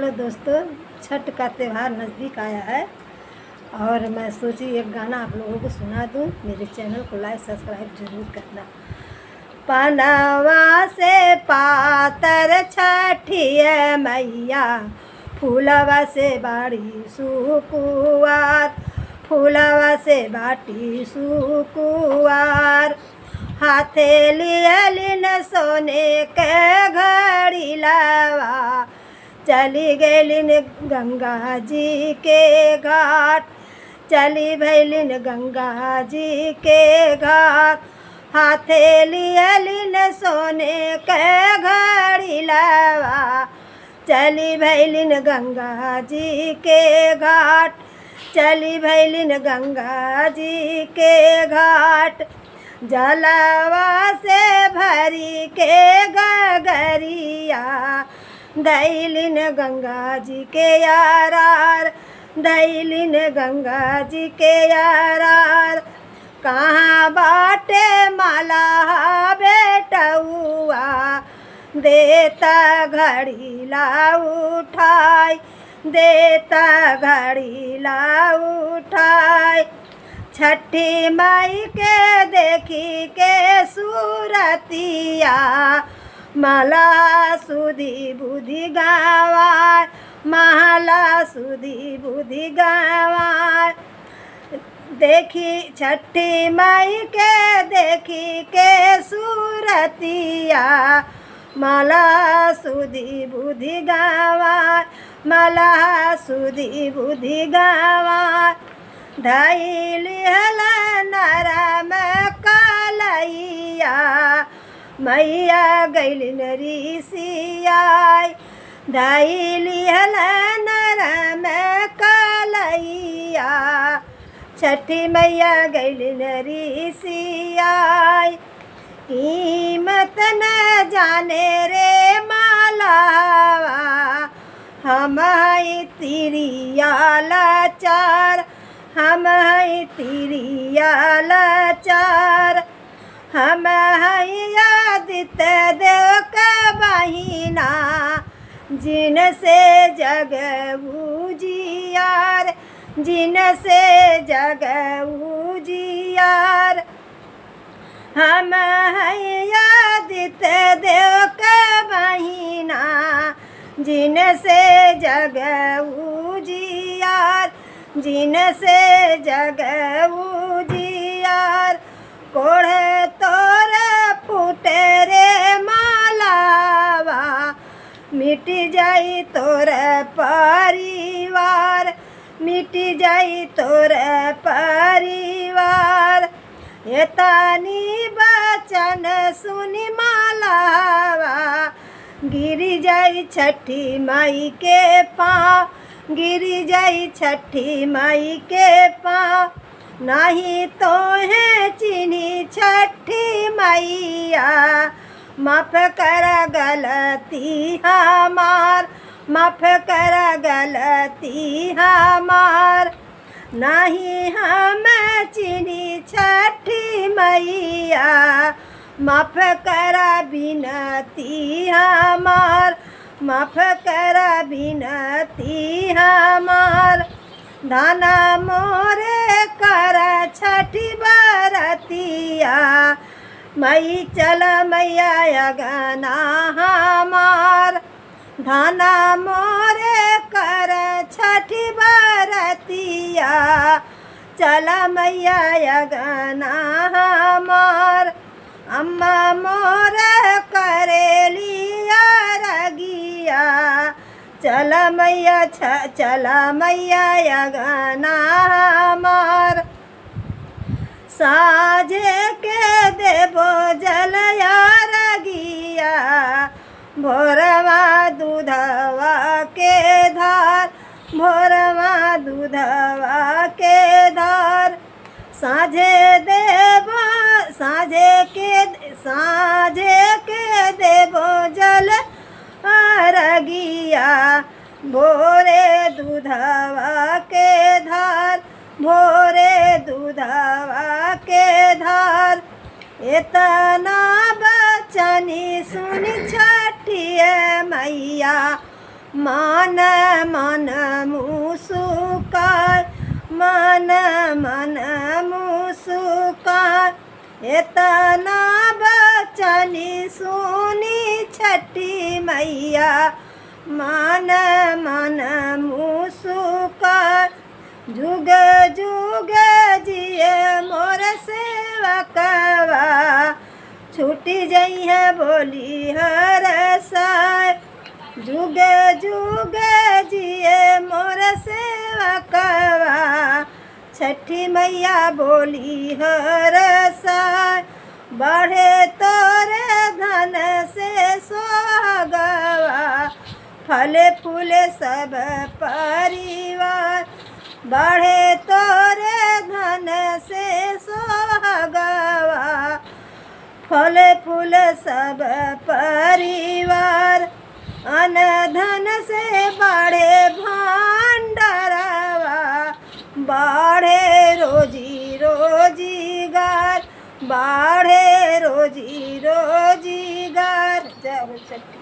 Hello दोस्तों, छठ का त्यौहार नज़दीक आया है और मैं सोची एक गाना आप लोगों को सुना दूं। मेरे चैनल को लाइक सब्सक्राइब जरूर करना। पनवा से पातर छठिया मैया, फूलवा से बाड़ी सुकुआर, फूलवा से बाटी सुकुआर। हाथे लियलिन सोने के घड़ी लावा, चली गैलिन गंगा जी के घाट, चली भैलिन गंगा जी के घाट। हाथे लियलिन सोने के घड़ी लावा, चली भैलिन गंगा जी के घाट, चली भैलिन गंगा जी के घाट। जलवा से भरी के गगरिया, दैलिन गंगा जी के यारार, दैलिन गंगा जी के यारार। कहाँ बाटे माला बेटउआ, देता घड़ी ला उठाई, देता घड़ी ला उठाई। छठी माई के देखी के सूरतिया, माला सुधी बुद्धि गावाय, माला सुधी बुद्धि गावाय। देखी छठी माई के देखी के सूरतिया, माला सुधी बुद्धि गावाय, माला सुधी बुद्धि गावाय। धैली हल नरम कलैया, मैया गैलिन ऋषियाय। धैली हल नरम कलैया, छठी मैया गैलिन ऋषियाय। कीमत न जाने रे मालावा, हम तिरिया लाचार, हम तिरिया लाचार। हम आदित्य देव का बहिना, जिनसे जग उजियार, जिनसे जग उजियार। हम आदित्य देव का बहिना, जिनसे जग उजियार, जिनसे जग उजियार। कोढ़े तोर फूटे रे मालावा, मिट जाई तोर परिवार, मिट जाई तोर परिवार। एतनी बचन सुनी मालावा, गिरी जाई छठी माई के पाँव, गिरी जाई छठी माई के पाँव। नहीं तो है चिन्ही छठी मैया, माफ कर गलती हमार, माफ कर गलती हमार। नहीं हम चिन्ही छठी मैया, माफ कर बिनती हमार, माफ कर बिनती हमार। धाना मोरे कर छठी बरतिया, मई चल मैया अगना हमार। धाना मोरे कर छठी बरतिया, चल मैया अगना हमार। अम्मा मोरे करेलिया रगिया, चल मैया चल मैया अगना हमार। साझे के देबो जलया रगिया, भोरवा दूधवा के धार, भोरवा दूधवा के धार। साझे देबो साझे के देबो जल रगिया, भोरे दूधवा के धार, भोरे दूधवा के धार। इतना बचनी सुन छठिया मैया, मन मन मुस्काय, मन मन मुस्काय। इतना बचनी सुनी छठी मैया, मन मन मुस्काय। जुग जुग जिए मोर सेवकवा, छूटी जइहे बोली हर साय। जुग जुग जिए मोर सेवकवा, छठी मैया बोली हर साय। बढ़े तोरे धन से सोहागवा, फले फूले सब परिवार। बढ़े तोरे धन से सोहागवा, फले फूल सब परिवार। अन धन से बढ़े भंडारवा, बढ़े रोजी रोजीगार, बढ़े रोजी रोजीगार। जय हो छठी।